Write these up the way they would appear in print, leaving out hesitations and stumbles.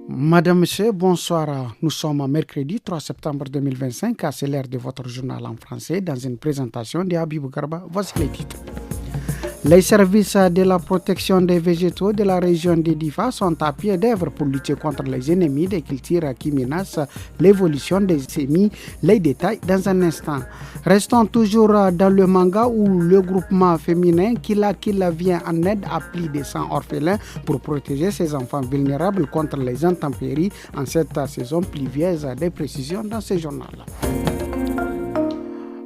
Madame, Monsieur, bonsoir. Nous sommes mercredi 3 septembre 2025. C'est l'heure de votre journal en français dans une présentation de Habibou Garba. Voici les titres. Les services de la protection des végétaux de la région de Difa sont à pied d'œuvre pour lutter contre les ennemis des cultures qui menacent l'évolution des semis. Les détails dans un instant. Restons toujours dans le manga où le groupement féminin Killa vient en aide à plus de 100 orphelins pour protéger ses enfants vulnérables contre les intempéries en cette saison pluvieuse. Des précisions dans ce journal.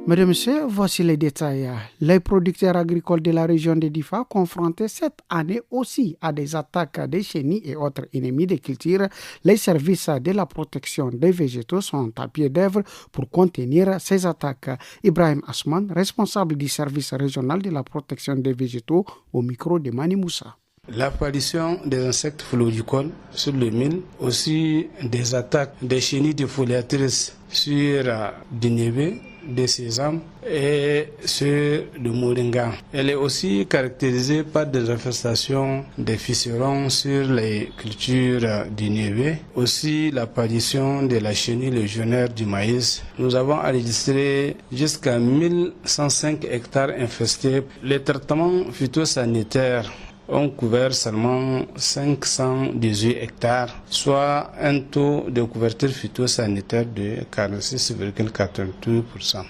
Mesdames et messieurs, voici les détails. Les producteurs agricoles de la région de Difa, confrontés cette année aussi à des attaques des chenilles et autres ennemis des cultures, les services de la protection des végétaux sont à pied d'œuvre pour contenir ces attaques. Ibrahim Asman, responsable du service régional de la protection des végétaux, au micro de Mani Moussa. L'apparition des insectes floricoles sur le mil, aussi des attaques des chenilles défoliatrices sur du niébé, des sésames et sur le moringa. Elle est aussi caractérisée par des infestations des ficherons sur les cultures du niébé, aussi l'apparition de la chenille légionnaire du maïs. Nous avons enregistré jusqu'à 1105 hectares infestés. Les traitements phytosanitaires ont couvert seulement 518 hectares, soit un taux de couverture phytosanitaire de 46,82%.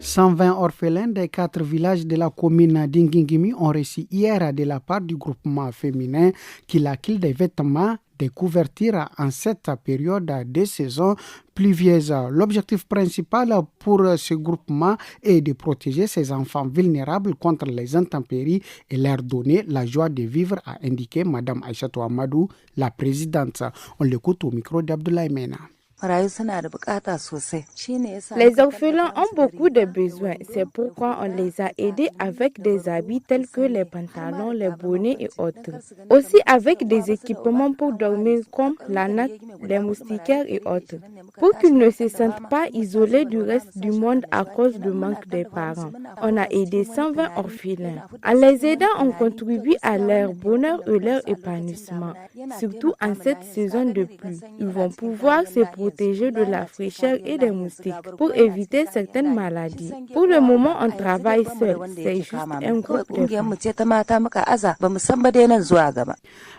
120 orphelins des 4 villages de la commune d'Ingingimi ont reçu hier de la part du groupement féminin Killa des vêtements, des couvertures en cette période de saison pluvieuse. L'objectif principal pour ce groupement est de protéger ces enfants vulnérables contre les intempéries et leur donner la joie de vivre, a indiqué Mme Aïchatou Amadou, la présidente. On l'écoute au micro d'Abdoulaye Mena. Les orphelins ont beaucoup de besoins, c'est pourquoi on les a aidés avec des habits tels que les pantalons, les bonnets et autres. Aussi avec des équipements pour dormir comme la natte, les moustiquaires et autres, pour qu'ils ne se sentent pas isolés du reste du monde à cause du manque des parents. On a aidé 120 orphelins. En les aidant, on contribue à leur bonheur et leur épanouissement, surtout en cette saison de pluie. Ils vont pouvoir se protéger de la fraîcheur et des moustiques pour éviter certaines maladies. Pour le moment, on travaille seul. C'est juste un groupe de femmes.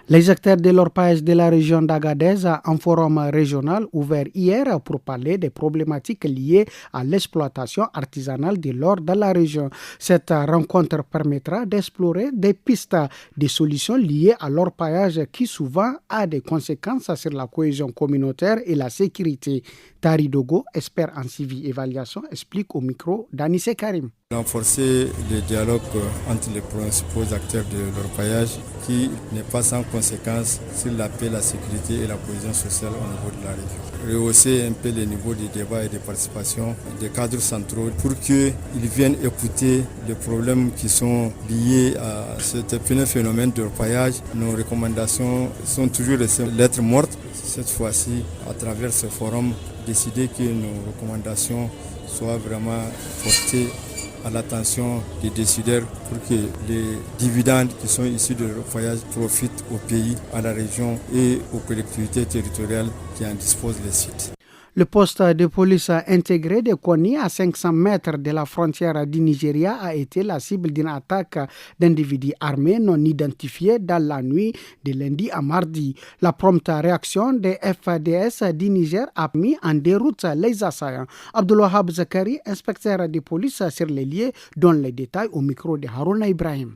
Les acteurs de l'orpaillage de la région d'Agadez, un forum régional ouvert hier pour parler des problématiques liées à l'exploitation artisanale de l'or dans la région. Cette rencontre permettra d'explorer des pistes de solutions liées à l'orpaillage qui souvent a des conséquences sur la cohésion communautaire et la sécurité. Tari Dogo, expert en civi-évaluation, explique au micro d'Anissé Karim. Renforcer le dialogue entre les principaux acteurs de l'orpaillage qui n'est pas sans conséquence sur la paix, la sécurité et la cohésion sociale au niveau de la région. Rehausser un peu le niveau de débat et de participation des cadres centraux pour qu'ils viennent écouter les problèmes qui sont liés à ce phénomène d'orpaillage. Nos recommandations sont toujours lettres mortes. Cette fois-ci, à travers ce forum, décider que nos recommandations soient vraiment portées à l'attention des décideurs pour que les dividendes qui sont issus de l'orpaillage profitent au pays, à la région et aux collectivités territoriales qui en disposent les sites. Le poste de police intégré de Koni, à 500 mètres de la frontière du Nigeria, a été la cible d'une attaque d'individus armés non identifiés dans la nuit de lundi à mardi. La prompte réaction des FDS du Niger a mis en déroute les assaillants. Abdulwahab Zakari, inspecteur de police sur les lieux, donne les détails au micro de Haruna Ibrahim.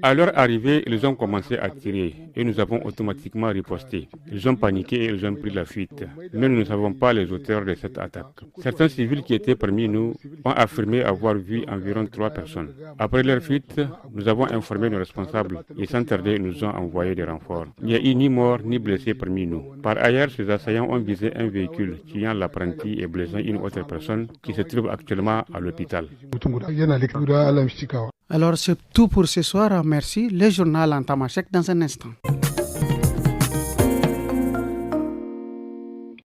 À leur arrivée, ils ont commencé à tirer et nous avons automatiquement riposté. Ils ont paniqué et ils ont pris la fuite. Mais nous ne savons pas les auteurs de cette attaque. Certains civils qui étaient parmi nous ont affirmé avoir vu environ 3 personnes. Après leur fuite, nous avons informé nos responsables et sans tarder, ils nous ont envoyé des renforts. Il n'y a eu ni mort ni blessé parmi nous. Par ailleurs, ces assaillants ont visé un véhicule tuant l'apprenti et blessant une autre personne qui se trouve actuellement à l'hôpital. Alors c'est tout pour ce soir. Merci. Le journal en tamashek dans un instant.